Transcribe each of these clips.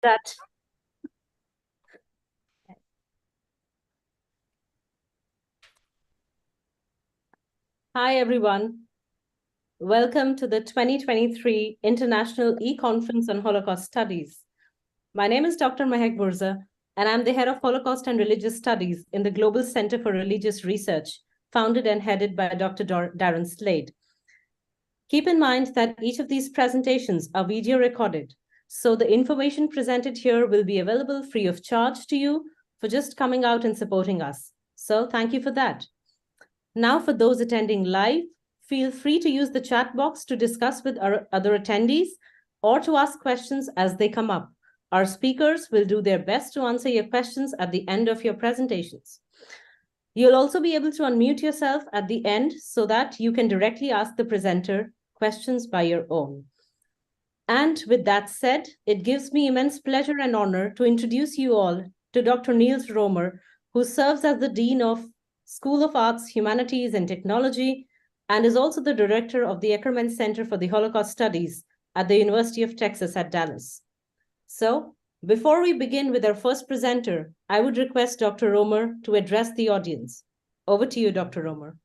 That. Hi, everyone. Welcome to the 2023 International E-Conference on Holocaust Studies. My name is Dr. Mehek Burza, and I'm the head of Holocaust and Religious Studies in the Global Center for Religious Research, founded and headed by Dr. Darren Slade. Keep in mind that each of these presentations are video recorded, so the information presented here will be available free of charge to you for just coming out and supporting us. So thank you for that. Now, for those attending live, feel free to use the chat box to discuss with our other attendees or to ask questions as they come up. Our speakers will do their best to answer your questions at the end of your presentations. You'll also be able to unmute yourself at the end so that you can directly ask the presenter questions by your own. And with that said, it gives me immense pleasure and honor to introduce you all to Dr. Niels Romer, who serves as the Dean of School of Arts, Humanities, and Technology, and is also the director of the Eckermann Center for the Holocaust Studies at the University of Texas at Dallas. So, before we begin with our first presenter, I would request Dr. Romer to address the audience. Over to you, Dr. Romer.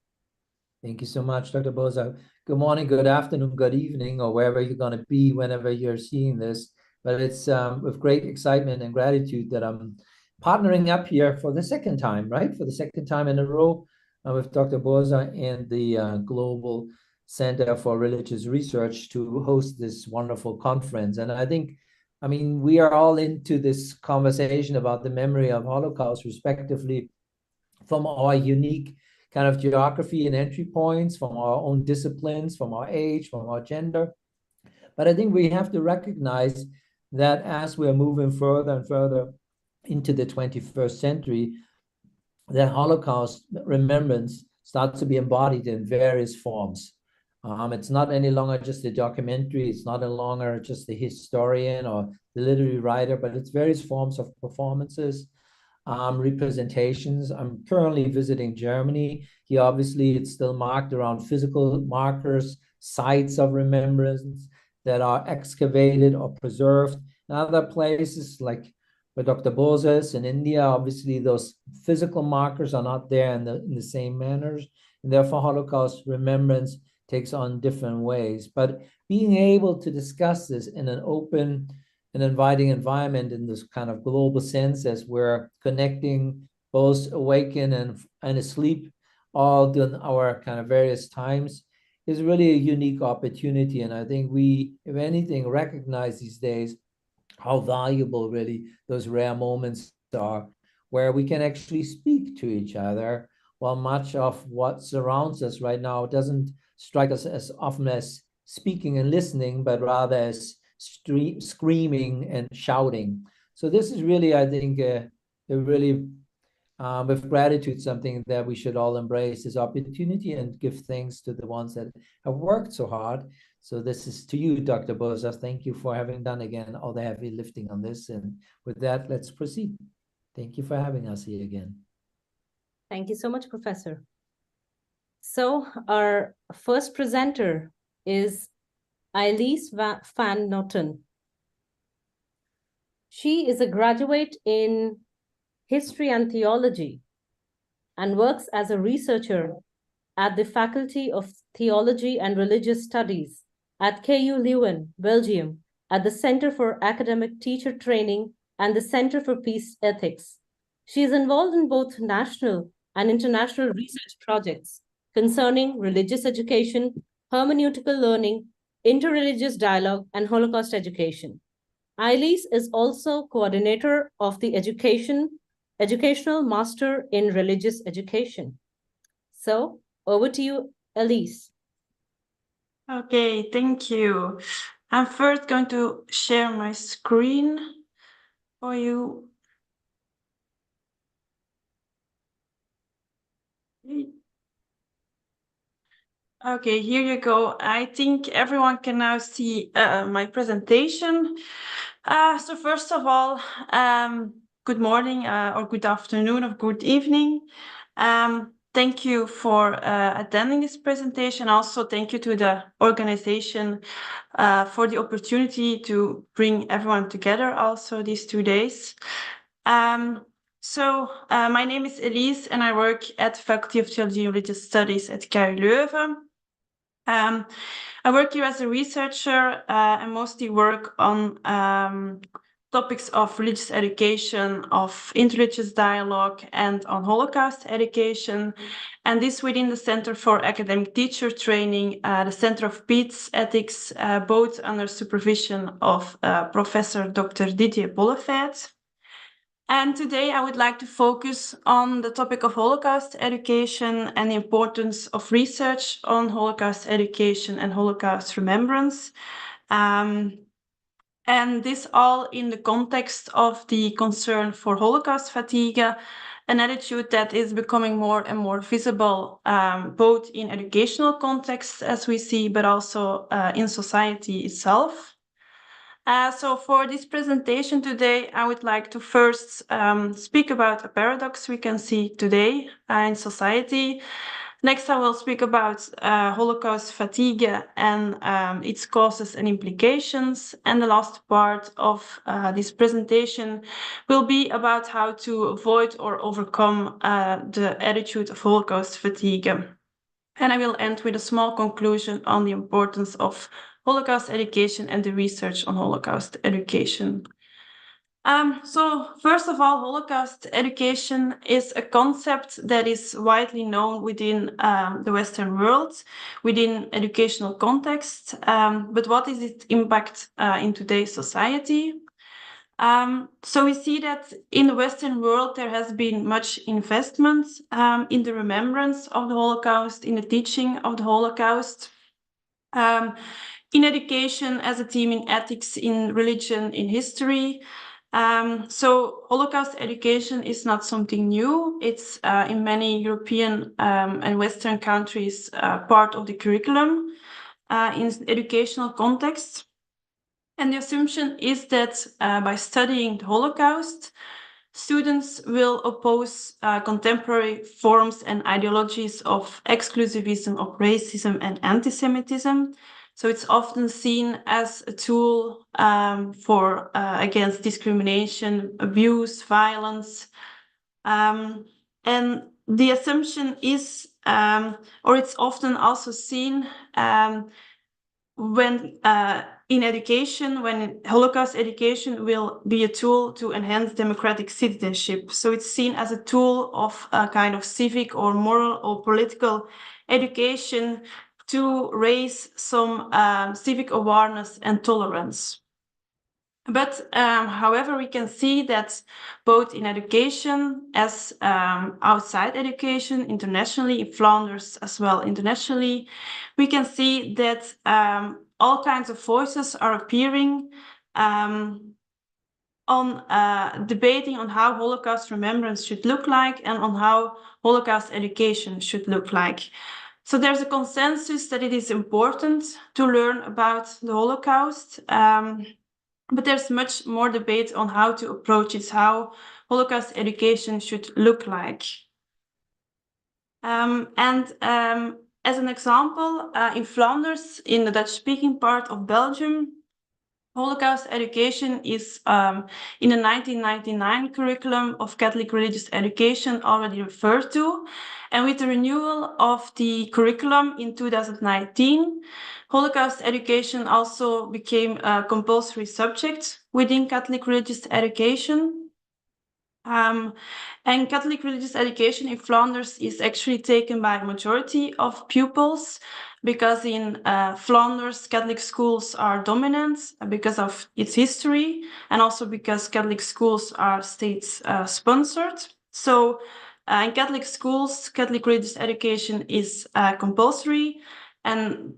Thank you so much, Dr. Boza. Good morning, good afternoon, good evening, or wherever you're going to be whenever you're seeing this. But it's with great excitement and gratitude that I'm partnering up here for the second time, right? For the second time in a row with Dr. Boza and the Global Center for Religious Research to host this wonderful conference. And I mean, we are all into this conversation about the memory of Holocaust, respectively, from our unique kind of geography and entry points, from our own disciplines, from our age, from our gender. But I think we have to recognize that as we're moving further and further into the 21st century, that Holocaust remembrance starts to be embodied in various forms. It's not any longer just a documentary, it's not any longer just the historian or the literary writer, but it's various forms of performances, representations. I'm currently visiting Germany. Here, obviously, it's still marked around physical markers, sites of remembrance that are excavated or preserved. In other places, like where Dr. Boza is in India, obviously, those physical markers are not there in the same manners. And therefore, Holocaust remembrance takes on different ways. But being able to discuss this in an open an inviting environment in this kind of global sense as we're connecting both awaken and asleep all during our kind of various times is really a unique opportunity. And I think we, if anything, recognize these days how valuable really those rare moments are where we can actually speak to each other, while much of what surrounds us right now doesn't strike us as often as speaking and listening, but rather as screaming and shouting. So this is really, I think, a really, with gratitude, something that we should all embrace, this opportunity, and give thanks to the ones that have worked so hard. So this is to you, Dr. Boza. Thank you for having done again all the heavy lifting on this. And with that, let's proceed. Thank you for having us here again. Thank you so much, Professor. So our first presenter is Elies van Noten. She is a graduate in history and theology and works as a researcher at the Faculty of Theology and Religious Studies at KU Leuven, Belgium, at the Center for Academic Teacher Training and the Center for Peace Ethics. She is involved in both national and international research projects concerning religious education, hermeneutical learning, interreligious dialogue, and Holocaust education. Elies is also coordinator of the Educational Master in Religious Education. So, over to you, Elies. Okay, thank you. I'm first going to share my screen for you. Okay, here you go. I think everyone can now see my presentation. So first of all, good morning or good afternoon or good evening. thank you for attending this presentation. Also, thank you to the organization for the opportunity to bring everyone together also these 2 days. My name is Elies and I work at the Faculty of Theology and Religious Studies at KU Leuven. I work here as a researcher and mostly work on topics of religious education, of interreligious dialogue, and on Holocaust education. And this within the Center for Academic Teacher Training, the Center of Peace Ethics, both under supervision of Professor Dr. Didier Bollefeit. And today I would like to focus on the topic of Holocaust education and the importance of research on Holocaust education and Holocaust remembrance. And this all in the context of the concern for Holocaust fatigue, an attitude that is becoming more and more visible, both in educational contexts, as we see, but also in society itself. So for this presentation today, I would like to first speak about a paradox we can see today in society. Next, I will speak about Holocaust fatigue and its causes and implications. And the last part of this presentation will be about how to avoid or overcome the attitude of Holocaust fatigue. And I will end with a small conclusion on the importance of Holocaust education and the research on Holocaust education. So first of all, Holocaust education is a concept that is widely known within the Western world, within educational context. But what is its impact in today's society? So we see that in the Western world, there has been much investment in the remembrance of the Holocaust, in the teaching of the Holocaust, in education as a theme, in ethics, in religion, in history. So Holocaust education is not something new. It's in many European and Western countries part of the curriculum in educational context. And the assumption is that by studying the Holocaust, students will oppose contemporary forms and ideologies of exclusivism, of racism and anti-Semitism. So it's often seen as a tool for against discrimination, abuse, violence. And the assumption is, or it's often also seen when in education, when Holocaust education will be a tool to enhance democratic citizenship. So it's seen as a tool of a kind of civic or moral or political education to raise some civic awareness and tolerance. But however, we can see that both in education as outside education, internationally, in Flanders as well internationally, we can see that all kinds of voices are appearing on debating on how Holocaust remembrance should look like and on how Holocaust education should look like. So there's a consensus that it is important to learn about the Holocaust. But there's much more debate on how to approach it, how Holocaust education should look like. As an example, in Flanders, in the Dutch-speaking part of Belgium, Holocaust education is in the 1999 curriculum of Catholic religious education already referred to. And with the renewal of the curriculum in 2019, Holocaust education also became a compulsory subject within Catholic religious education. And Catholic religious education in Flanders is actually taken by a majority of pupils because in Flanders, Catholic schools are dominant because of its history and also because Catholic schools are state-sponsored. So in Catholic schools, Catholic religious education is compulsory, and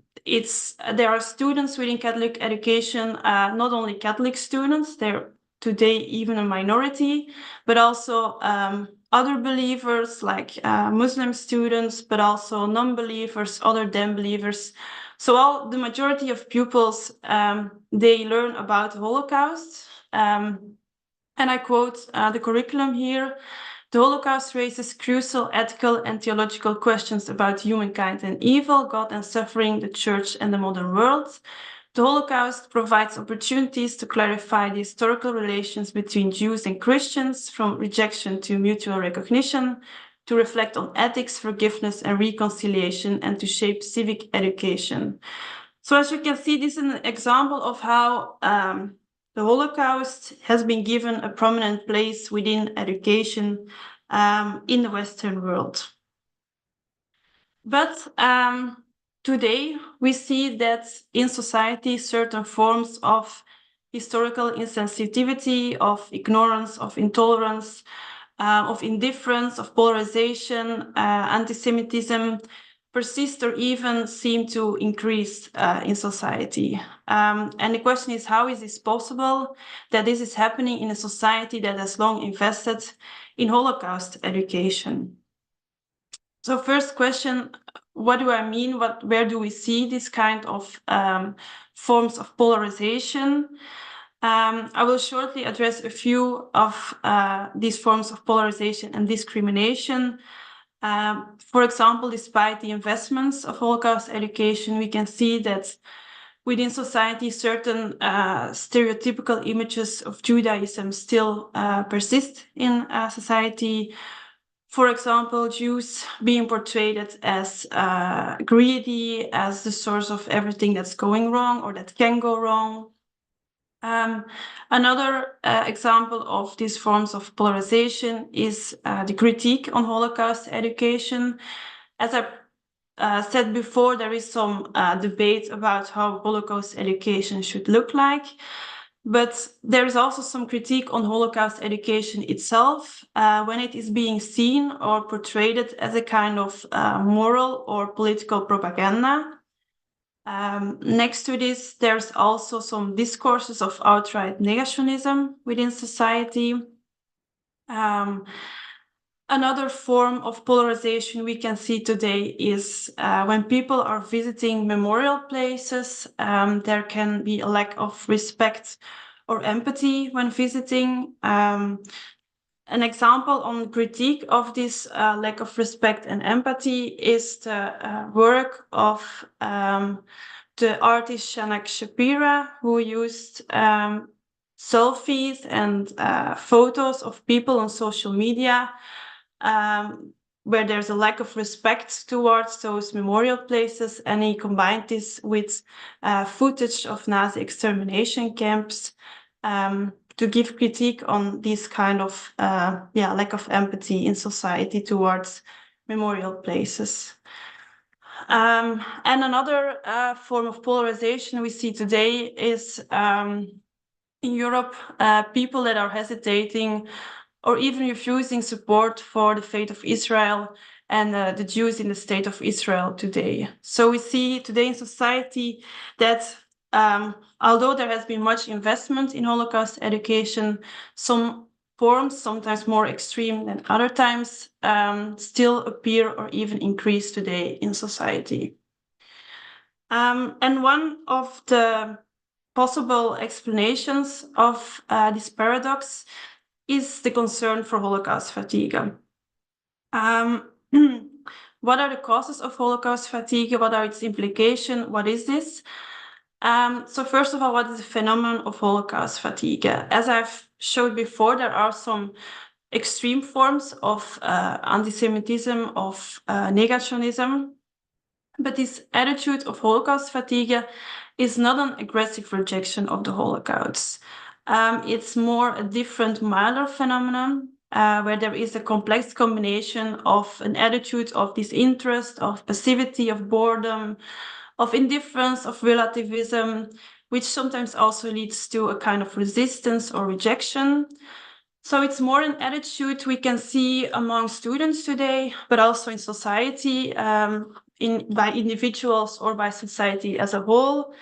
there are students within Catholic education, not only Catholic students, they're today even a minority, but also other believers like Muslim students, but also non-believers, other than believers. So the majority of pupils, they learn about the Holocaust. And I quote the curriculum here. The Holocaust raises crucial ethical and theological questions about humankind and evil, God and suffering, the church and the modern world. The Holocaust provides opportunities to clarify the historical relations between Jews and Christians, from rejection to mutual recognition, to reflect on ethics, forgiveness, and reconciliation, and to shape civic education. So as you can see, this is an example of how the Holocaust has been given a prominent place within education in the Western world. But today we see that in society certain forms of historical insensitivity, of ignorance, of intolerance, of indifference, of polarization, anti-Semitism persist or even seem to increase in society. And the question is, how is this possible that this is happening in a society that has long invested in Holocaust education? So first question, what do I mean? Where do we see this kind of forms of polarization? I will shortly address a few of these forms of polarization and discrimination. For example, despite the investments of Holocaust education, we can see that within society, certain stereotypical images of Judaism still persist in society. For example, Jews being portrayed as greedy, as the source of everything that's going wrong or that can go wrong. Another example of these forms of polarization is the critique on Holocaust education. As I said before, there is some debate about how Holocaust education should look like. But there is also some critique on Holocaust education itself when it is being seen or portrayed as a kind of moral or political propaganda. Next to this, there's also some discourses of outright negationism within society. Another form of polarization we can see today is when people are visiting memorial places, there can be a lack of respect or empathy when visiting. An example on critique of this lack of respect and empathy is the work of the artist Shanak Shapira, who used selfies and photos of people on social media where there's a lack of respect towards those memorial places, and he combined this with footage of Nazi extermination camps to give critique on this kind of lack of empathy in society towards memorial places. And another form of polarization we see today is in Europe, people that are hesitating or even refusing support for the fate of Israel and the Jews in the state of Israel today. So we see today in society that although there has been much investment in Holocaust education, some forms, sometimes more extreme than other times, still appear or even increase today in society. And one of the possible explanations of this paradox is the concern for Holocaust fatigue. What are the causes of Holocaust fatigue? What are its implications? What is this? So first of all, what is the phenomenon of Holocaust fatigue? As I've showed before, there are some extreme forms of anti-Semitism, of negationism. But this attitude of Holocaust fatigue is not an aggressive rejection of the Holocaust. It's more a different, milder phenomenon where there is a complex combination of an attitude of disinterest, of passivity, of boredom, of indifference, of relativism, which sometimes also leads to a kind of resistance or rejection. So it's more an attitude we can see among students today, but also in society, by individuals or by society as a whole,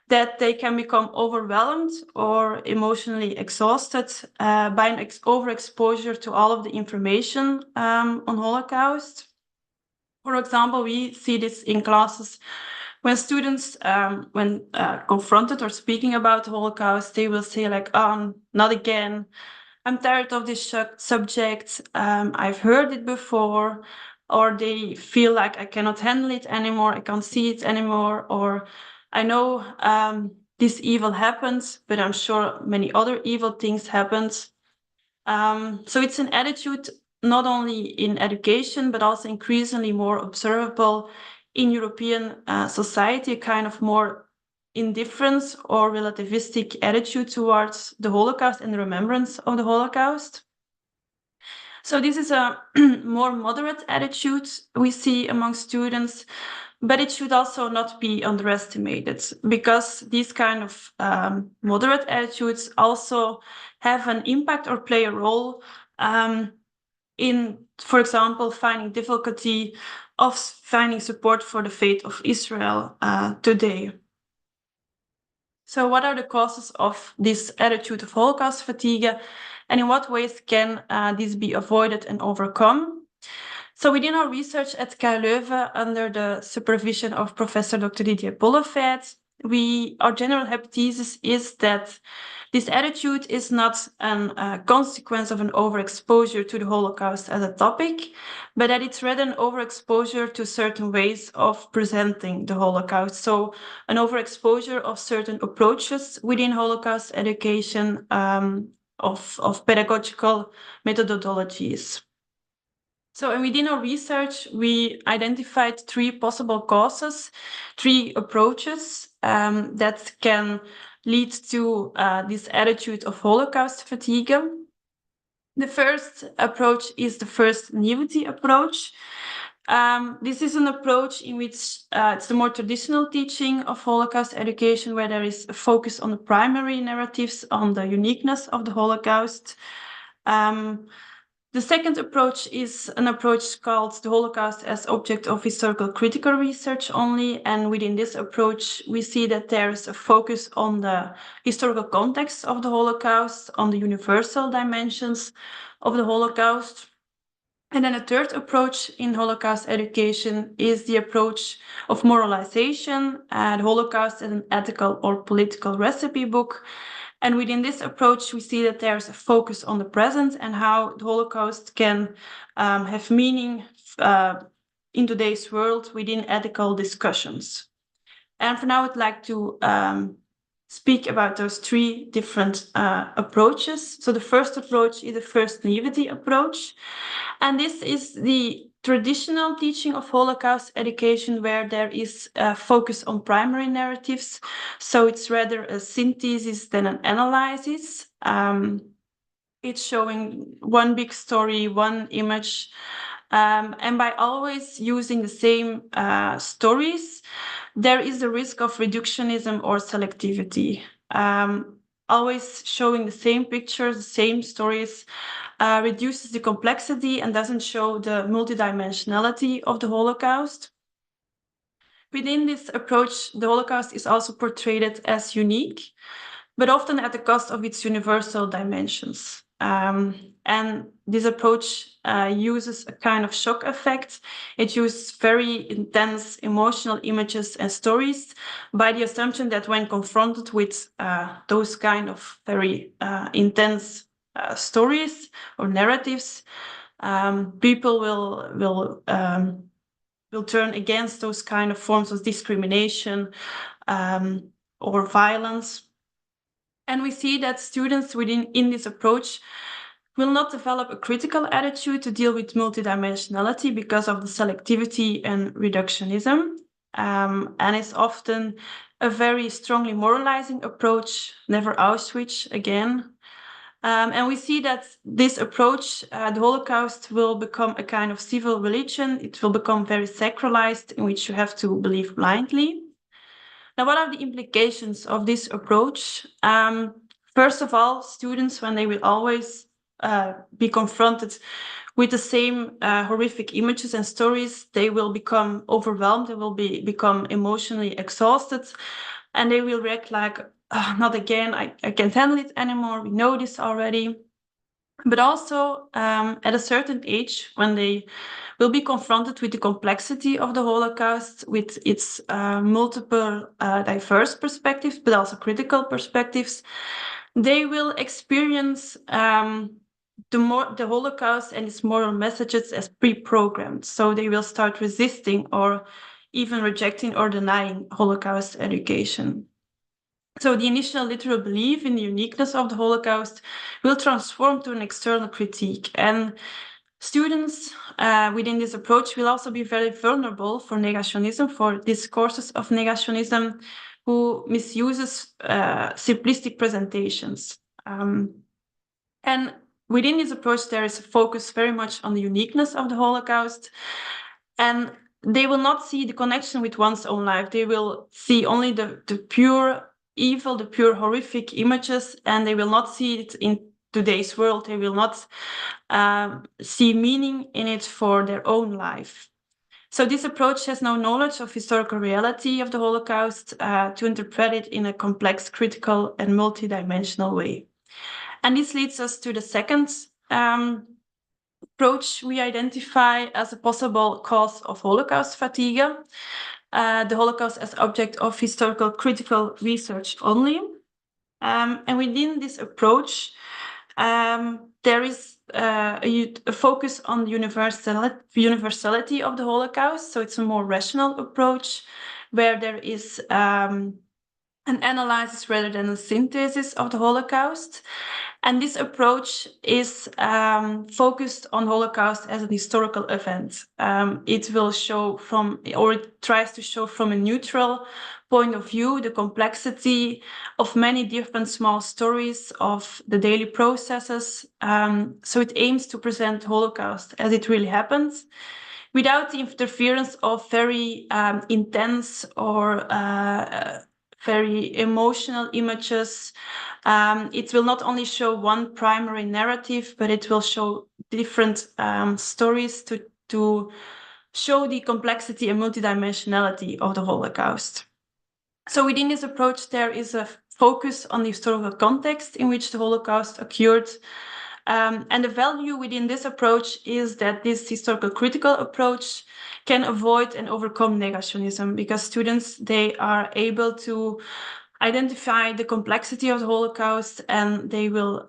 that they can become overwhelmed or emotionally exhausted by an overexposure to all of the information on Holocaust. For example, we see this in classes when students, when confronted or speaking about the Holocaust, they will say like, not again. I'm tired of this subject, I've heard it before, or they feel like I cannot handle it anymore, I can't see it anymore, or I know this evil happens, but I'm sure many other evil things happened. So it's an attitude not only in education, but also increasingly more observable in European society, a kind of more indifference or relativistic attitude towards the Holocaust and the remembrance of the Holocaust. So this is a more moderate attitude we see among students, but it should also not be underestimated, because these kind of moderate attitudes also have an impact or play a role in, for example, finding difficulty of finding support for the fate of Israel today. So what are the causes of this attitude of Holocaust fatigue, and in what ways can this be avoided and overcome? So within our research at KU Leuven, under the supervision of Professor Dr. Didier Bollefeit, our general hypothesis is that this attitude is not a consequence of an overexposure to the Holocaust as a topic, but that it's rather an overexposure to certain ways of presenting the Holocaust. So an overexposure of certain approaches within Holocaust education, of pedagogical methodologies. So within our research, we identified 3 possible causes, 3 approaches that can lead to this attitude of Holocaust fatigue. The first approach is the first naivety approach. This is an approach in which it's the more traditional teaching of Holocaust education, where there is a focus on the primary narratives, on the uniqueness of the Holocaust. The second approach is an approach called the Holocaust as object of historical critical research only. And within this approach, we see that there's a focus on the historical context of the Holocaust, on the universal dimensions of the Holocaust. And then a third approach in Holocaust education is the approach of moralization, the Holocaust as an ethical or political recipe book. And within this approach, we see that there's a focus on the present and how the Holocaust can have meaning in today's world within ethical discussions. And for now, I'd like to speak about those 3 different approaches. So the first approach is the first naivety approach. And this is the traditional teaching of Holocaust education, where there is a focus on primary narratives. So it's rather a synthesis than an analysis. It's showing one big story, one image, and by always using the same stories, there is the risk of reductionism or selectivity. Always showing the same pictures, the same stories, reduces the complexity and doesn't show the multidimensionality of the Holocaust. Within this approach, the Holocaust is also portrayed as unique, but often at the cost of its universal dimensions. And this approach uses a kind of shock effect. It uses very intense emotional images and stories by the assumption that when confronted with those kind of very intense stories or narratives, people will turn against those kind of forms of discrimination or violence. And we see that students in this approach will not develop a critical attitude to deal with multidimensionality because of the selectivity and reductionism. And it's often a very strongly moralizing approach, never Auschwitz again. And we see that this approach, the Holocaust, will become a kind of civil religion. It will become very sacralized, in which you have to believe blindly. Now, what are the implications of this approach? First of all, students, when they will always be confronted with the same horrific images and stories, they will become overwhelmed, they will become emotionally exhausted, and they will react like, not again, I can't handle it anymore, we know this already. But also at a certain age, when they will be confronted with the complexity of the Holocaust, with its multiple diverse perspectives, but also critical perspectives, they will experience the Holocaust and its moral messages as pre-programmed. So they will start resisting or even rejecting or denying Holocaust education. So the initial literal belief in the uniqueness of the Holocaust will transform to an external critique. And students within this approach will also be very vulnerable for negationism, for discourses of negationism, who misuses simplistic presentations. And within this approach, there is a focus very much on the uniqueness of the Holocaust. And they will not see the connection with one's own life. They will see only the pure evil, the pure horrific images, and they will not see it in today's world. They will not see meaning in it for their own life. So this approach has no knowledge of historical reality of the Holocaust to interpret it in a complex, critical, and multidimensional way. And this leads us to the second approach we identify as a possible cause of Holocaust fatigue, the Holocaust as object of historical critical research only. And within this approach, there is a focus on the universality of the Holocaust. So it's a more rational approach where there is an analysis rather than a synthesis of the Holocaust. And this approach is focused on Holocaust as an historical event. It will show from, or it tries to show from a neutral point of view, the complexity of many different small stories of the daily processes. So it aims to present Holocaust as it really happens, without the interference of very intense or very emotional images. It will not only show one primary narrative, but it will show different stories to show the complexity and multidimensionality of the Holocaust. So within this approach, there is a focus on the historical context in which the Holocaust occurred. And the value within this approach is that this historical critical approach can avoid and overcome negationism, because students, they are able to identify the complexity of the Holocaust, and they will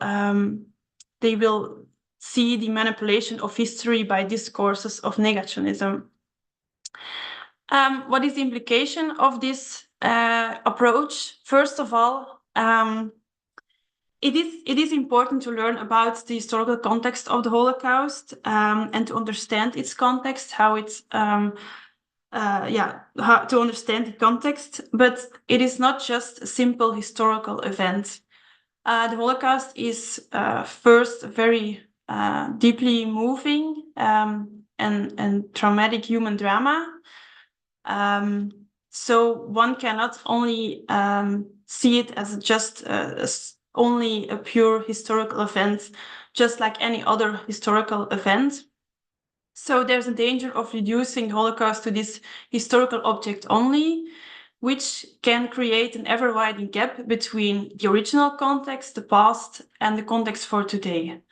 see the manipulation of history by discourses of negationism. What is the implication of this approach? First of all, it is important to learn about the historical context of the Holocaust and to understand its context, how to understand the context. But it is not just a simple historical event. The Holocaust is first very deeply moving and traumatic human drama. So one cannot only see it as just only a pure historical event, just like any other historical event. So there's a danger of reducing the Holocaust to this historical object only, which can create an ever-widening gap between the original context, the past, and the context for today.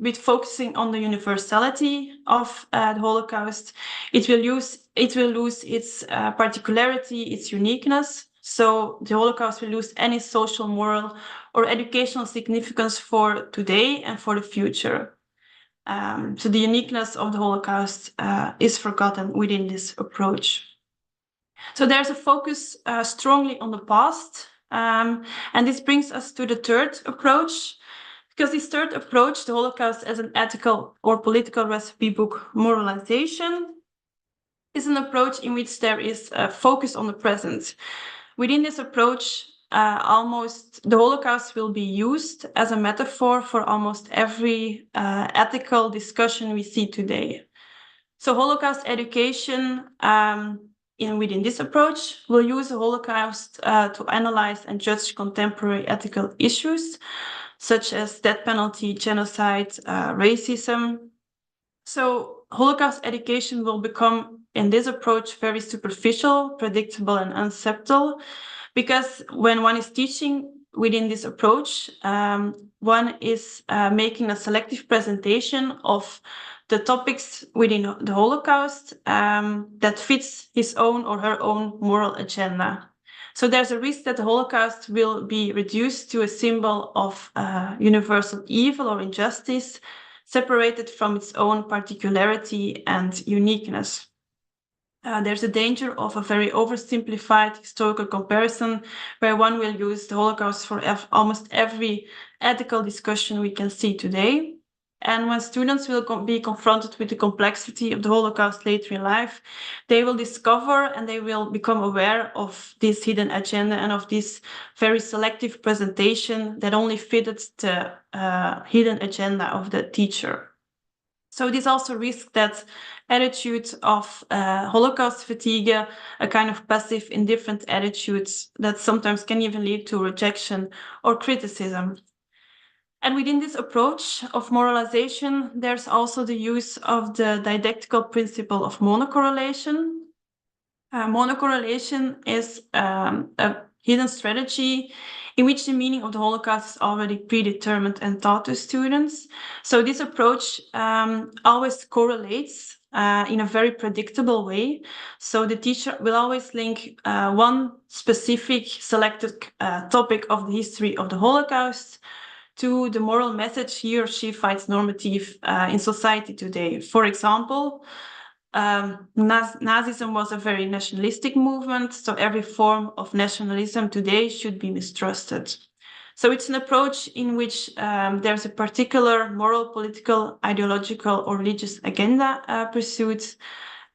With focusing on the universality of the Holocaust, it will lose its particularity, its uniqueness. So the Holocaust will lose any social, moral, or educational significance for today and for the future. So the uniqueness of the Holocaust is forgotten within this approach. So there's a focus strongly on the past, and this brings us to the third approach. Because this third approach, the Holocaust as an ethical or political recipe book moralization, is an approach in which there is a focus on the present. Within this approach, the Holocaust will be used as a metaphor for almost every ethical discussion we see today. So Holocaust education within this approach will use the Holocaust to analyze and judge contemporary ethical issues, such as death penalty, genocide, racism. So Holocaust education will become, in this approach, very superficial, predictable, and unsubtle, because when one is teaching within this approach, one is making a selective presentation of the topics within the Holocaust that fits his own or her own moral agenda. So there's a risk that the Holocaust will be reduced to a symbol of universal evil or injustice, separated from its own particularity and uniqueness. There's a danger of a very oversimplified historical comparison where one will use the Holocaust for almost every ethical discussion we can see today. And when students will be confronted with the complexity of the Holocaust later in life, they will discover and they will become aware of this hidden agenda and of this very selective presentation that only fitted the hidden agenda of the teacher. So this also risks that attitude of Holocaust fatigue, a kind of passive, indifferent attitudes that sometimes can even lead to rejection or criticism. And within this approach of moralization, there's also the use of the didactical principle of monocorrelation. Monocorrelation is a hidden strategy in which the meaning of the Holocaust is already predetermined and taught to students. So this approach always correlates in a very predictable way. So the teacher will always link one specific selected topic of the history of the Holocaust to the moral message he or she finds normative in society today. For example, Nazism was a very nationalistic movement, so every form of nationalism today should be mistrusted. So it's an approach in which there's a particular moral, political, ideological, or religious agenda pursued,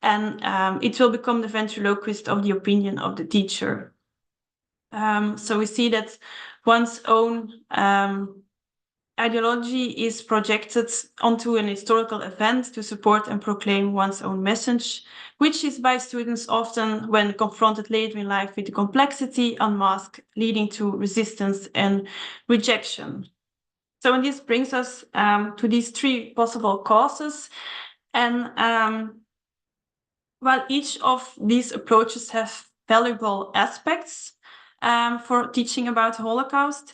and it will become the ventriloquist of the opinion of the teacher. So we see that one's own ideology is projected onto an historical event to support and proclaim one's own message, which is by students often, when confronted later in life with the complexity, unmasked, leading to resistance and rejection. So and this brings us to these three possible causes. And while each of these approaches have valuable aspects for teaching about the Holocaust,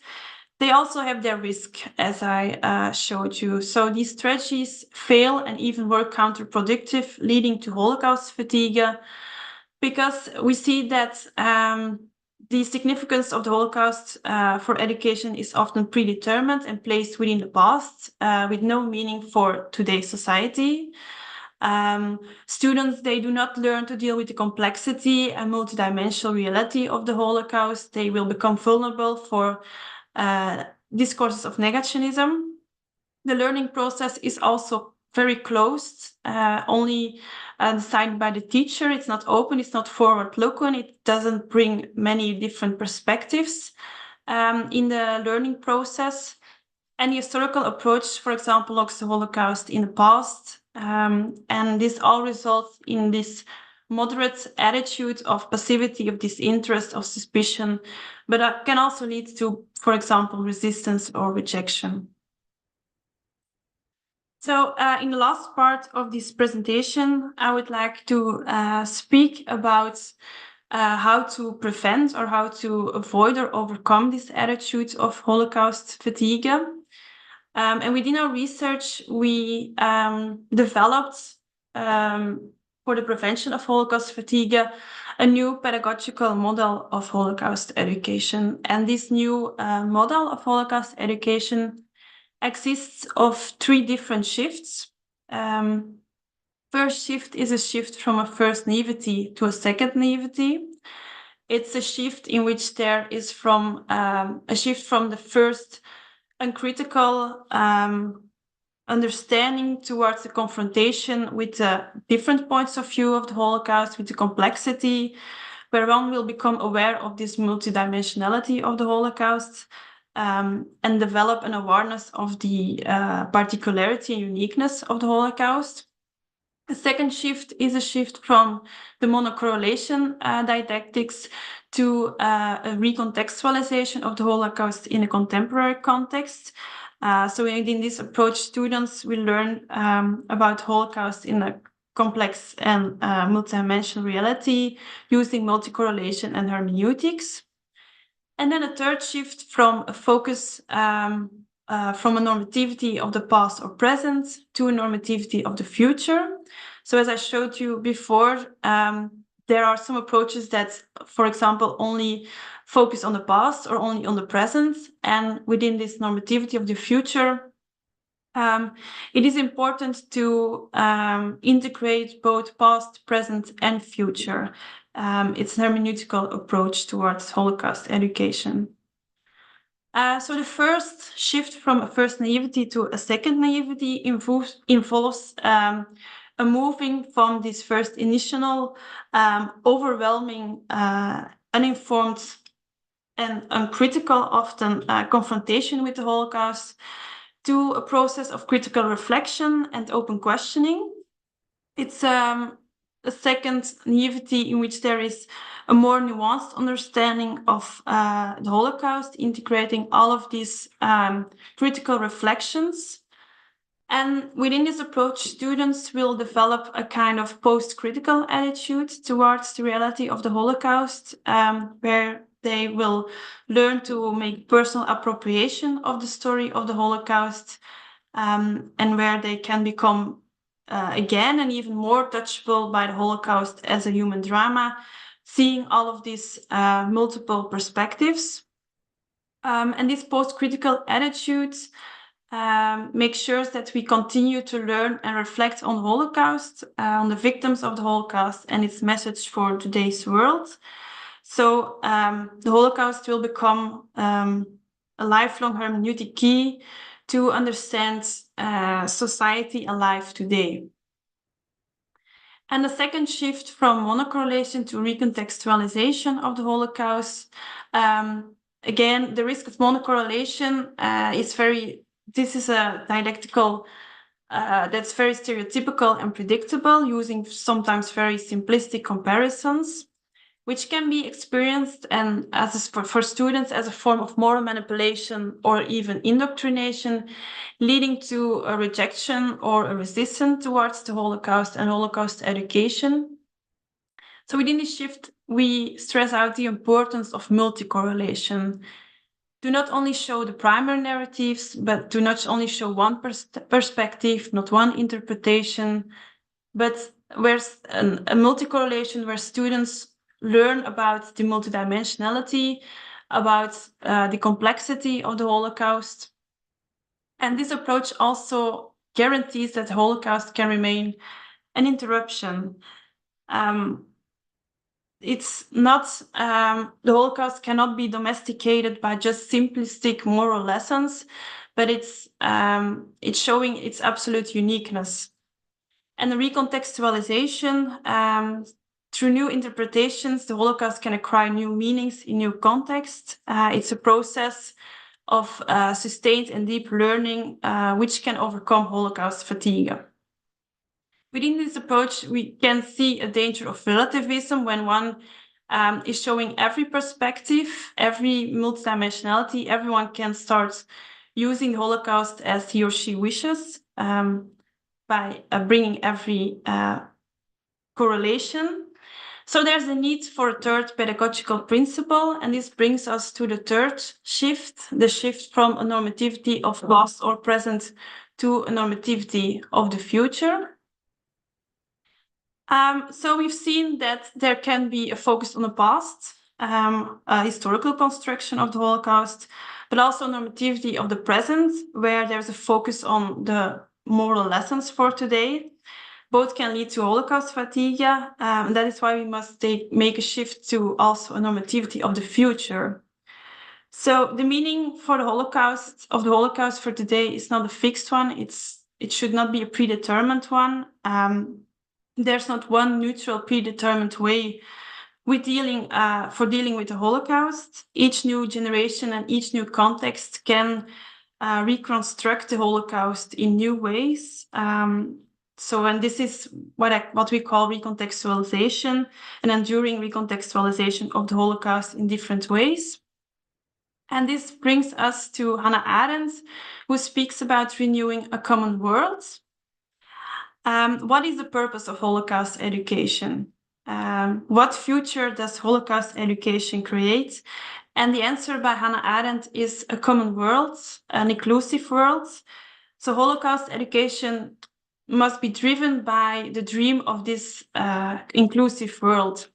they also have their risk, as I showed you. So these strategies fail and even work counterproductive, leading to Holocaust fatigue, because we see that the significance of the Holocaust for education is often predetermined and placed within the past, with no meaning for today's society. Students, they do not learn to deal with the complexity and multidimensional reality of the Holocaust. They will become vulnerable for discourses of negationism. The learning process is also very closed, only decided by the teacher. It's not open, it's not forward-looking, it doesn't bring many different perspectives in the learning process. And the historical approach, for example, looks the Holocaust in the past, and this all results in this moderate attitude of passivity, of disinterest, of suspicion, but that can also lead to, for example, resistance or rejection. So in the last part of this presentation, I would like to speak about how to prevent or how to avoid or overcome this attitude of Holocaust fatigue. And within our research, we developed for the prevention of Holocaust fatigue, a new pedagogical model of Holocaust education. And this new model of Holocaust education exists of three different shifts. First shift is a shift from a first naivety to a second naivety. It's a shift in which there is from a shift from the first uncritical understanding towards the confrontation with the different points of view of the Holocaust, with the complexity, where one will become aware of this multidimensionality of the Holocaust and develop an awareness of the particularity and uniqueness of the Holocaust. The second shift is a shift from the monocorrelation didactics to a recontextualization of the Holocaust in a contemporary context. So within this approach, students will learn about Holocaust in a complex and multidimensional reality using multicorrelation and hermeneutics. And then a third shift from a focus from a normativity of the past or present to a normativity of the future. So as I showed you before, there are some approaches that, for example, only focus on the past or only on the present. And within this normativity of the future, it is important to integrate both past, present, and future. It's a hermeneutical approach towards Holocaust education. So the first shift from a first naivety to a second naivety involves a moving from this first initial overwhelming, uninformed and uncritical, often confrontation with the Holocaust, to a process of critical reflection and open questioning. It's a second naivety in which there is a more nuanced understanding of the Holocaust, integrating all of these critical reflections. And within this approach, students will develop a kind of post-critical attitude towards the reality of the Holocaust, where they will learn to make personal appropriation of the story of the Holocaust, and where they can become again and even more touchable by the Holocaust as a human drama, seeing all of these multiple perspectives. And this post-critical attitude make sure that we continue to learn and reflect on the Holocaust, on the victims of the Holocaust and its message for today's world. So the Holocaust will become a lifelong hermeneutic key to understand society and life today. And the second shift from monocorrelation to recontextualization of the Holocaust. Again, the risk of monocorrelation this is a dialectical that's very stereotypical and predictable, using sometimes very simplistic comparisons, which can be experienced and for students as a form of moral manipulation or even indoctrination, leading to a rejection or a resistance towards the Holocaust and Holocaust education. So within this shift, we stress out the importance of multi-correlation. Do not only show the primary narratives, but do not only show one perspective, not one interpretation, but where's a multi-correlation where students learn about the multidimensionality, about the complexity of the Holocaust. And this approach also guarantees that the Holocaust can remain an interruption. It's not, the Holocaust cannot be domesticated by just simplistic moral lessons, but it's showing its absolute uniqueness. And the recontextualization, through new interpretations, the Holocaust can acquire new meanings in new contexts. It's a process of sustained and deep learning, which can overcome Holocaust fatigue. Within this approach, we can see a danger of relativism when one is showing every perspective, every multidimensionality. Everyone can start using the Holocaust as he or she wishes, by bringing every correlation. So there's a need for a third pedagogical principle, and this brings us to the third shift, the shift from a normativity of past or present to a normativity of the future. So we've seen that there can be a focus on the past, a historical construction of the Holocaust, but also normativity of the present, where there's a focus on the moral lessons for today. Both can lead to Holocaust fatigue, and that is why we must make a shift to also a normativity of the future. So the meaning for the Holocaust for today is not a fixed one. It should not be a predetermined one. There's not one neutral predetermined way for dealing with the Holocaust. Each new generation and each new context can reconstruct the Holocaust in new ways. And this is what we call recontextualization, an enduring recontextualization of the Holocaust in different ways. And this brings us to Hannah Arendt, who speaks about renewing a common world. What is the purpose of Holocaust education? What future does Holocaust education create? And the answer by Hannah Arendt is a common world, an inclusive world. So Holocaust education must be driven by the dream of this inclusive world.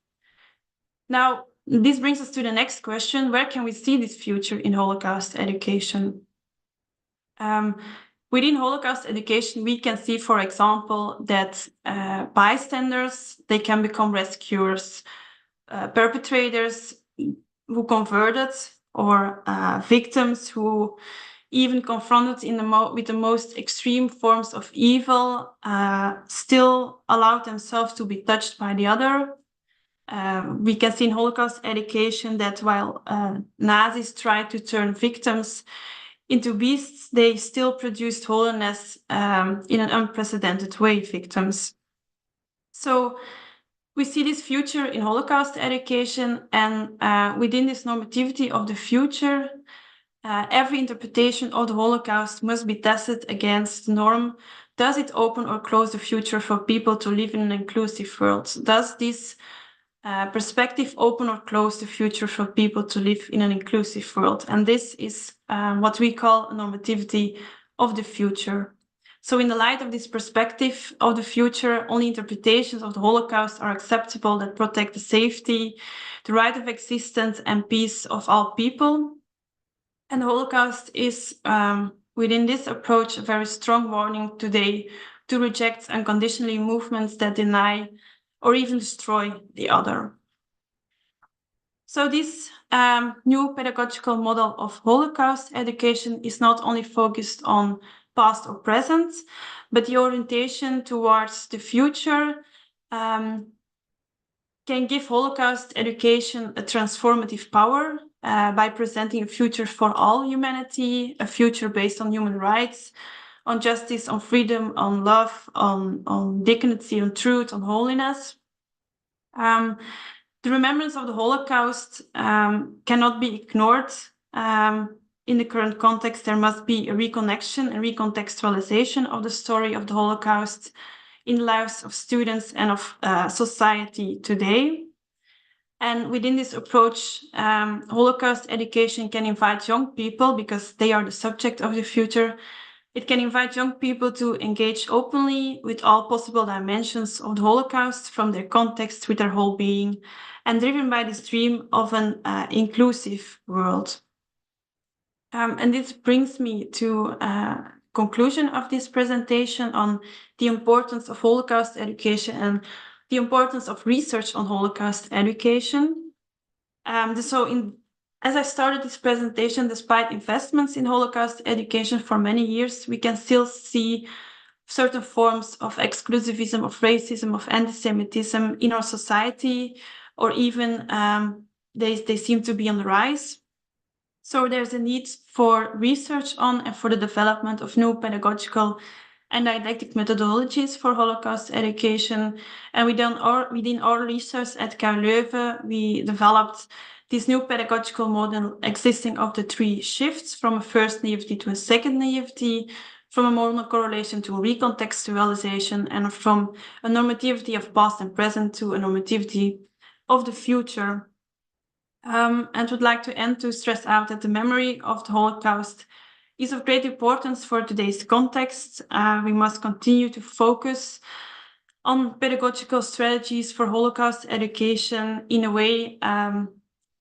Now, this brings us to the next question: where can we see this future in Holocaust education? Within Holocaust education, we can see, for example, that bystanders, they can become rescuers, perpetrators who converted, or victims who, even confronted with the most extreme forms of evil, still allowed themselves to be touched by the other. We can see in Holocaust education that while Nazis tried to turn victims into beasts, they still produced holiness in an unprecedented way, victims. So we see this future in Holocaust education, and within this normativity of the future, every interpretation of the Holocaust must be tested against the norm. Does it open or close the future for people to live in an inclusive world? Does this perspective open or close the future for people to live in an inclusive world? And this is what we call a normativity of the future. So in the light of this perspective of the future, only interpretations of the Holocaust are acceptable that protect the safety, the right of existence and peace of all people. And the Holocaust is, within this approach, a very strong warning today to reject unconditionally movements that deny or even destroy the other. So this new pedagogical model of Holocaust education is not only focused on past or present, but the orientation towards the future can give Holocaust education a transformative power by presenting a future for all humanity, a future based on human rights, on justice, on freedom, on love, on dignity, on truth, on holiness. The remembrance of the Holocaust cannot be ignored. In the current context, there must be a reconnection and recontextualization of the story of the Holocaust in the lives of students and of society today. And within this approach, Holocaust education can invite young people, because they are the subject of the future, it can invite young people to engage openly with all possible dimensions of the Holocaust, from their context, with their whole being, and driven by this dream of an inclusive world. And this brings me to conclusion of this presentation on the importance of Holocaust education and the importance of research on Holocaust education. As I started this presentation, despite investments in Holocaust education for many years, we can still see certain forms of exclusivism, of racism, of anti-Semitism in our society, or even they seem to be on the rise. So there's a need for research on and for the development of new pedagogical and didactic methodologies for Holocaust education. And within our research at KU Leuven, we developed this new pedagogical model existing of the three shifts, from a first naivety to a second naivety, from a monocorrelation to a recontextualization, and from a normativity of past and present to a normativity of the future. And would like to end to stress out that the memory of the Holocaust is of great importance for today's context. We must continue to focus on pedagogical strategies for Holocaust education in a way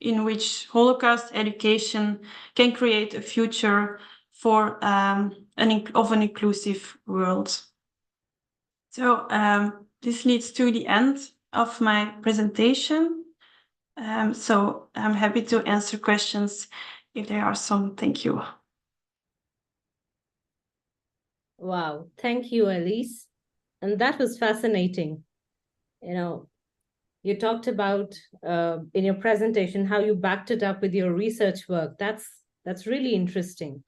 in which Holocaust education can create a future for an inclusive world. So this leads to the end of my presentation. So I'm happy to answer questions if there are some. Thank you. Wow, thank you, Elies. And that was fascinating. You talked about in your presentation how you backed it up with your research work. That's really interesting.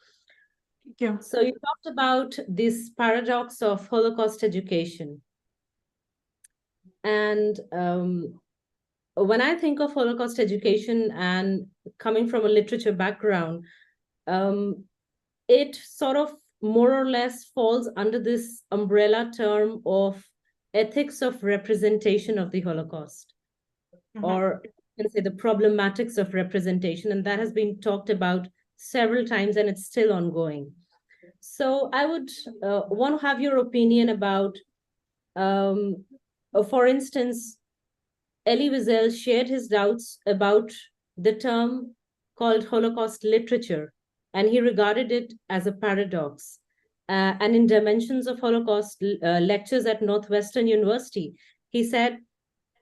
Thank you. So you talked about this paradox of Holocaust education. And when I think of Holocaust education, and coming from a literature background, it sort of more or less falls under this umbrella term of ethics of representation of the Holocaust, or you can say the problematics of representation, and that has been talked about several times, and it's still ongoing. So I would want to have your opinion about, for instance, Elie Wiesel shared his doubts about the term called Holocaust literature, and he regarded it as a paradox. And in Dimensions of Holocaust lectures at Northwestern University, he said,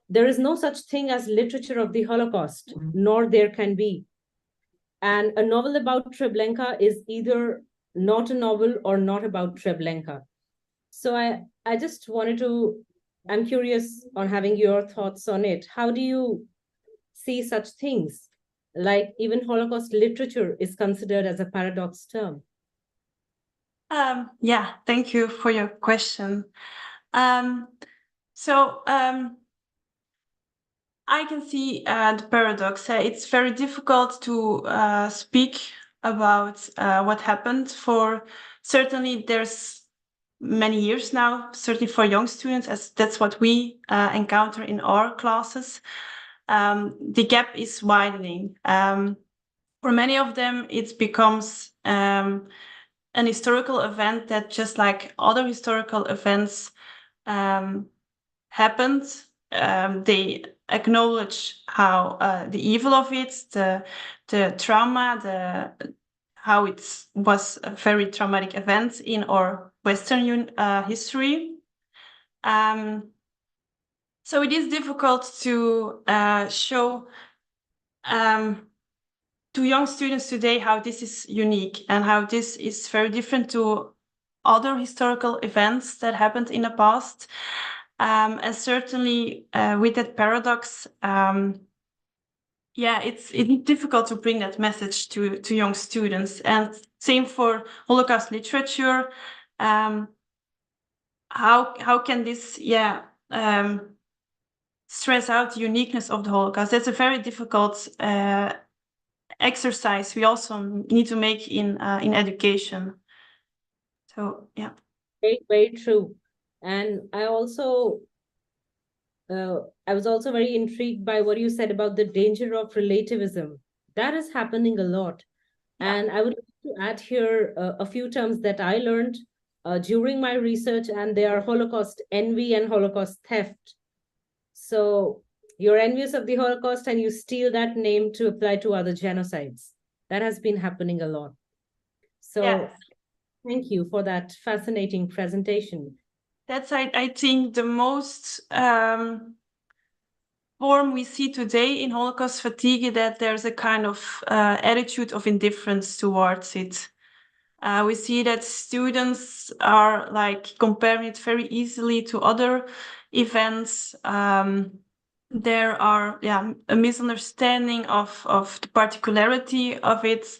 there is no such thing as literature of the Holocaust, nor there can be. And a novel about Treblinka is either not a novel or not about Treblinka. So I just wanted to, I'm curious on having your thoughts on it. How do you see such things? Like even Holocaust literature is considered as a paradox term. Yeah, thank you for your question. I can see the paradox. It's very difficult to speak about what happened for, certainly there's many years now, certainly for young students, as that's what we encounter in our classes. The gap is widening. For many of them, it becomes an historical event that, just like other historical events, happened. They acknowledge how the evil of it, the trauma, how it was a very traumatic event in our Western history. So it is difficult to show to young students today how this is unique and how this is very different to other historical events that happened in the past. And certainly with that paradox, yeah, it's difficult to bring that message to young students. And same for Holocaust literature. How can this, stress out the uniqueness of the Holocaust? That's a very difficult exercise we also need to make in education. So yeah, Very, very true. And I was also very intrigued by what you said about the danger of relativism. That is happening a lot. Yeah. And I would like to add here a few terms that I learned during my research, and they are Holocaust envy and Holocaust theft. So you're envious of the Holocaust and you steal that name to apply to other genocides. That has been happening a lot. So Yes. thank you for that fascinating presentation. That's, I think, the most form we see today in Holocaust fatigue, that there's a kind of attitude of indifference towards it. We see that students are like comparing it very easily to other events. There are a misunderstanding of the particularity of it.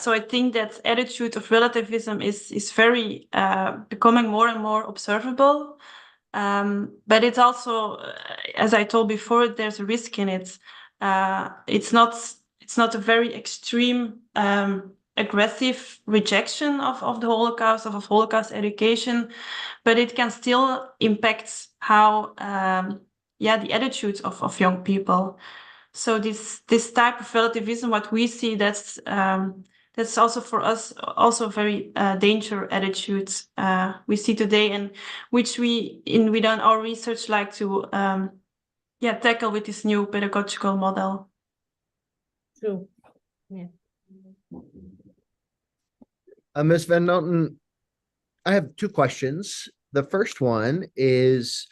So I think that attitude of relativism is very becoming more and more observable. But it's also, as I told before, there's a risk in it. It's not a very extreme aggressive rejection of the Holocaust, of Holocaust education, but it can still impact how the attitudes of young people. So this type of relativism, what we see, that's also for us also very danger attitudes we see today, and which we done our research like to tackle with this new pedagogical model. True. Yeah. Ms. Van Noten, I have two questions. The first one is,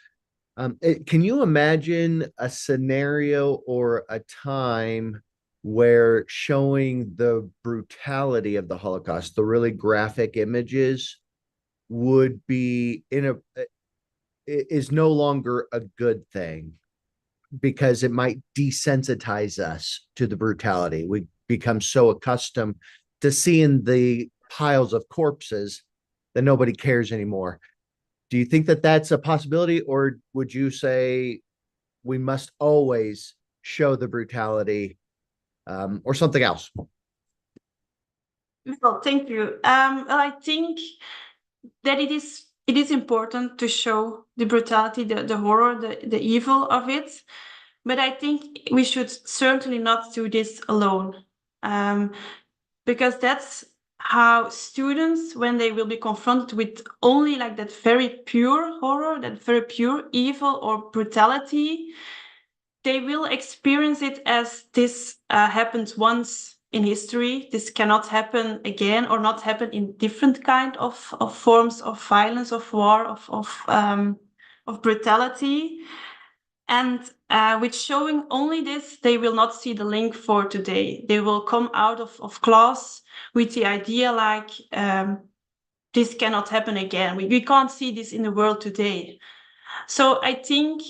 can you imagine a scenario or a time where showing the brutality of the Holocaust, the really graphic images, would be is no longer a good thing because it might desensitize us to the brutality? We become so accustomed to seeing the piles of corpses that nobody cares anymore. Do you think that that's a possibility, or would you say we must always show the brutality, or something else? Well, thank you. I think that it is important to show the brutality, the horror, the evil of it. But I think we should certainly not do this alone, because that's how students, when they will be confronted with only like that very pure horror, that very pure evil or brutality, they will experience it as this happened once in history. This cannot happen again, or not happen in different kind of forms of violence, of war, of brutality. And with showing only this, they will not see the link for today. They will come out of class with the idea like, this cannot happen again. We can't see this in the world today. So I think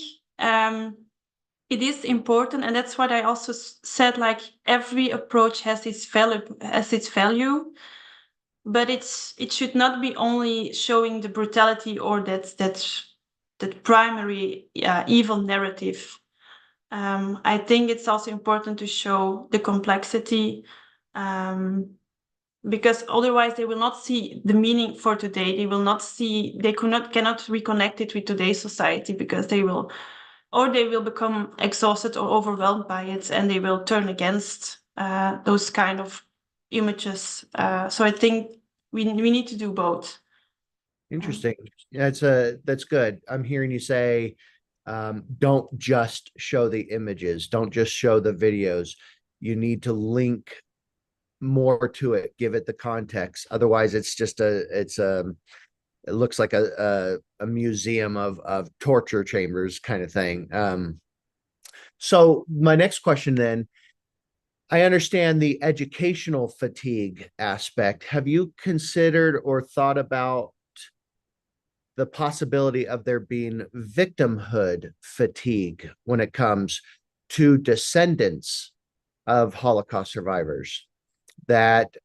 it is important, and that's what I also said, like every approach has its value, but it should not be only showing the brutality or that primary evil narrative. I think it's also important to show the complexity, because otherwise they will not see the meaning for today. They will not see, they cannot reconnect it with today's society, because they will become exhausted or overwhelmed by it, and they will turn against those kind of images. So I think we need to do both. Interesting. That's good. I'm hearing you say, don't just show the images, don't just show the videos. You need to link more to it, give it the context. Otherwise, it's just it looks like a museum of torture chambers kind of thing. So my next question then, I understand the educational fatigue aspect. Have you considered or thought about the possibility of there being victimhood fatigue when it comes to descendants of Holocaust survivors, that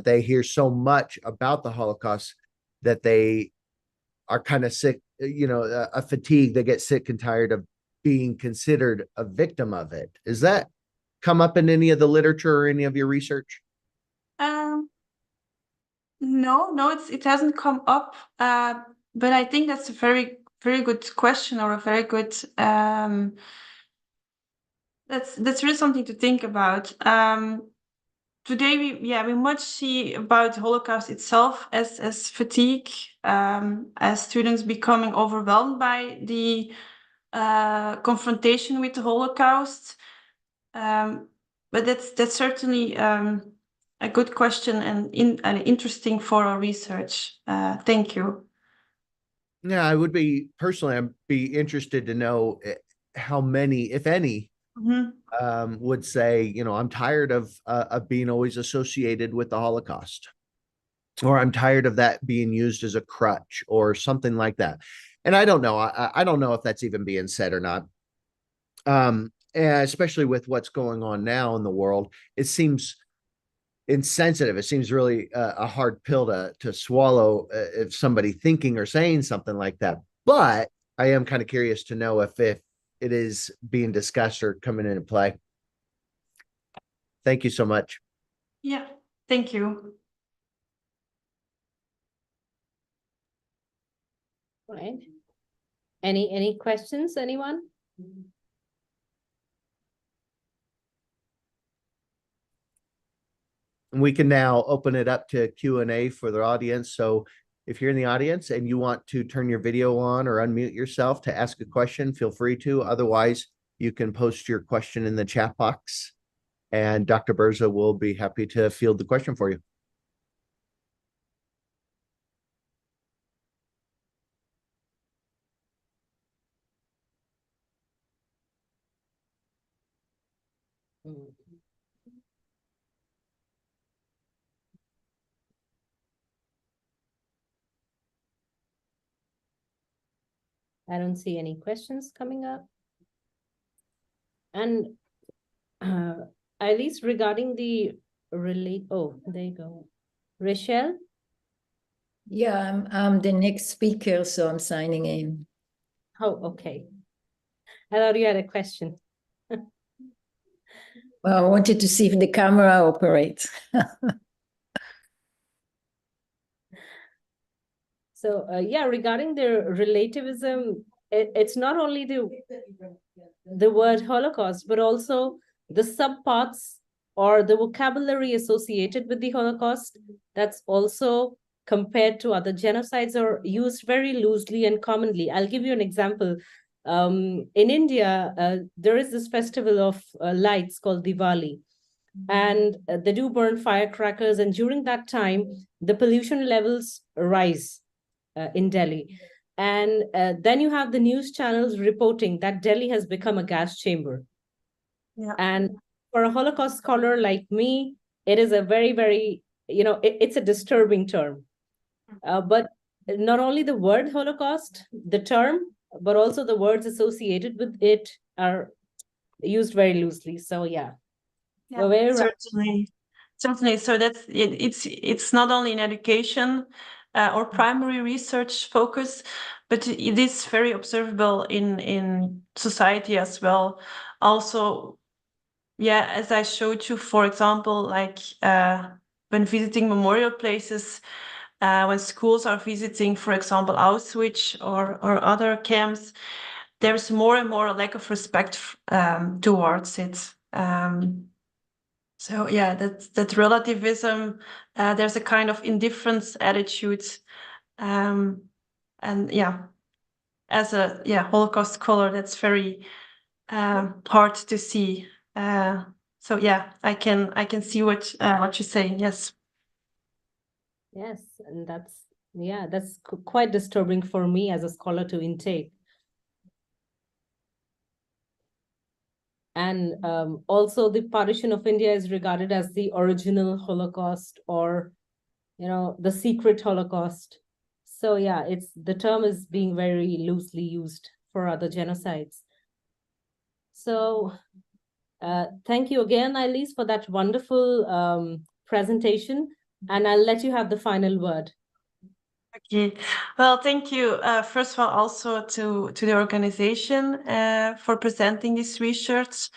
they hear so much about the Holocaust that they are kind of sick, a fatigue, they get sick and tired of being considered a victim of it. Is that come up in any of the literature or any of your research? No, it hasn't come up. But I think that's a very, very good question, or a very good that's really something to think about. Today we much see about the Holocaust itself as fatigue, as students becoming overwhelmed by the confrontation with the Holocaust. But that's certainly a good question, and interesting for our research. Thank you. Yeah, I would be personally, I'd be interested to know how many, if any, would say, I'm tired of being always associated with the Holocaust, or I'm tired of that being used as a crutch or something like that. And I don't know. I don't know if that's even being said or not. And especially with what's going on now in the world, it seems insensitive. It seems really a hard pill to swallow if somebody thinking or saying something like that. But I am kind of curious to know if it is being discussed or coming into play. Thank you so much. Yeah, thank you. Right. Any questions, anyone? We can now open it up to Q&A for the audience. So if you're in the audience and you want to turn your video on or unmute yourself to ask a question, feel free to. Otherwise, you can post your question in the chat box, and Dr. Berza will be happy to field the question for you. I don't see any questions coming up. And at least regarding the there you go. Rachel? Yeah, I'm the next speaker, so I'm signing in. Oh, okay. I thought you had a question. Well, I wanted to see if the camera operates. So yeah, regarding the relativism, it's not only the word Holocaust, but also the subparts or the vocabulary associated with the Holocaust that's also compared to other genocides or used very loosely and commonly. I'll give you an example. In India, there is this festival of lights called Diwali, and they do burn firecrackers. And during that time, the pollution levels rise in Delhi. And then you have the news channels reporting that Delhi has become a gas chamber. Yeah. And for a Holocaust scholar like me, it is a very, very, it's a disturbing term. But not only the word Holocaust, the term, but also the words associated with it are used very loosely. So yeah. Yeah, certainly. So that's it, it's not only in education or primary research focus, but it is very observable in society as well. Also, yeah, as I showed you, for example, like when visiting memorial places, when schools are visiting, for example, Auschwitz or other camps, there's more and more a lack of respect towards it. So yeah, that relativism, there's a kind of indifference attitude, and yeah, as a Holocaust scholar, that's very hard to see. So yeah, I can see what you're saying. Yes. Yes, and that's quite disturbing for me as a scholar to intake. And also the partition of India is regarded as the original Holocaust, or the secret Holocaust. So yeah, the term is being very loosely used for other genocides. So thank you again, Elies, for that wonderful presentation, and I'll let you have the final word. Okay, well, thank you. First of all, also to the organization for presenting this research.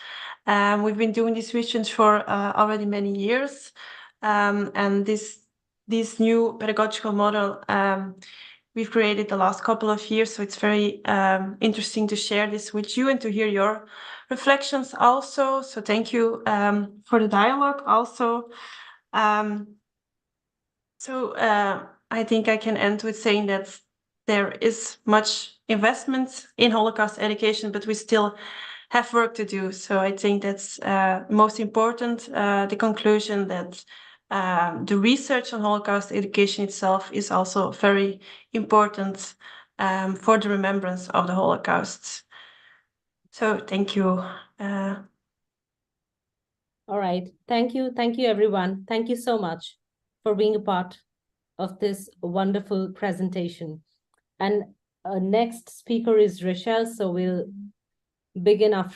We've been doing this research for already many years, and this new pedagogical model we've created the last couple of years. So it's very interesting to share this with you and to hear your reflections also. So thank you for the dialogue also. So I think I can end with saying that there is much investment in Holocaust education, but we still have work to do. So I think that's most important, the conclusion that the research on Holocaust education itself is also very important for the remembrance of the Holocaust. So thank you. All right. Thank you. Thank you, everyone. Thank you so much for being a part of this wonderful presentation. And next speaker is Rochelle, so we'll begin after